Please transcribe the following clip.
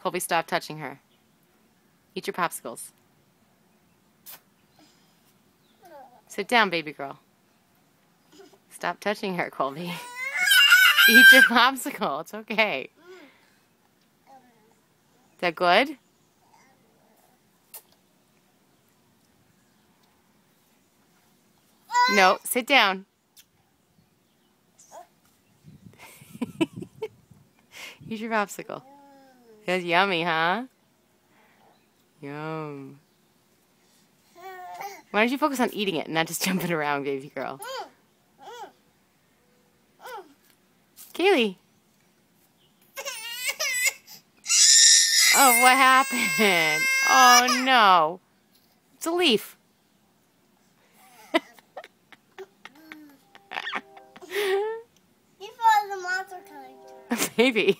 Colby, stop touching her. Eat your popsicles. Sit down, baby girl. Stop touching her, Colby. Eat your popsicle. It's okay. Is that good? No, sit down. Eat your popsicle. That's yummy, huh? Yum. Why don't you focus on eating it and not just jumping around, baby girl? Kaylee. Oh, what happened? Oh, no. It's a leaf. You thought the monster coming. Maybe.